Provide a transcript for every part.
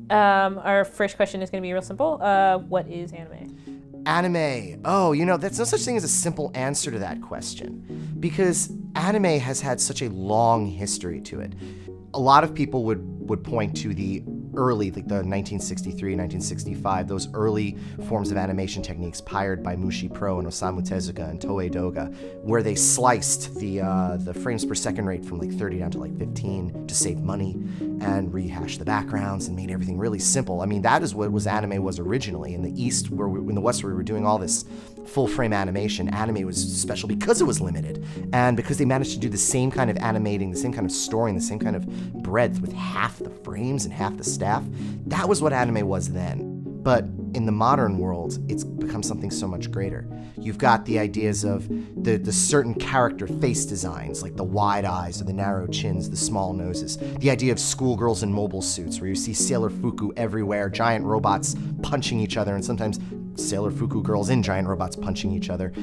Our first question is going to be real simple. What is anime? Anime. Oh, that's no such thing as a simple answer to that question, because anime has had such a long history to it. A lot of people would point to the early, like the 1963, 1965, those early forms of animation techniques pioneered by Mushi Pro and Osamu Tezuka and Toei Doga, where they sliced the frames per second rate from like 30 down to like 15 to save money and rehashed the backgrounds and made everything really simple. I mean, that is what anime was originally. In the East, in the West, where we were doing all this full frame animation, anime was special because it was limited, and because they managed to do the same kind of animating, the same kind of storing, the same kind of breadth with half the frames and half the staff. That was what anime was then. But in the modern world, it's become something so much greater. You've got the ideas of the certain character face designs, like the wide eyes or the narrow chins, the small noses. The idea of schoolgirls in mobile suits, where you see Sailor Fuku everywhere, giant robots punching each other, and sometimes Sailor Fuku girls in giant robots punching each other.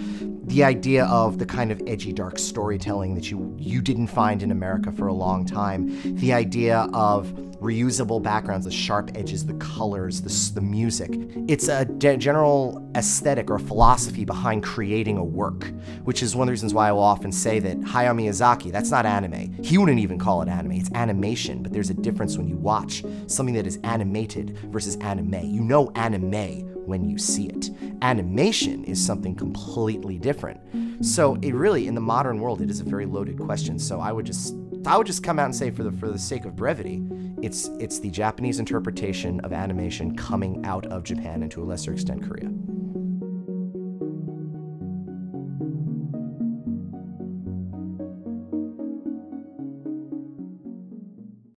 The idea of the kind of edgy, dark storytelling that you didn't find in America for a long time. The idea of reusable backgrounds, the sharp edges, the colors, the music. It's a general aesthetic or philosophy behind creating a work, which is one of the reasons why I will often say that Hayao Miyazaki, that's not anime. He wouldn't even call it anime. It's animation, but there's a difference when you watch something that is animated versus anime. You know anime when you see it. Animation is something completely different. So it really, in the modern world, it is a very loaded question. So I would just come out and say, for the sake of brevity, it's the Japanese interpretation of animation coming out of Japan and to a lesser extent Korea.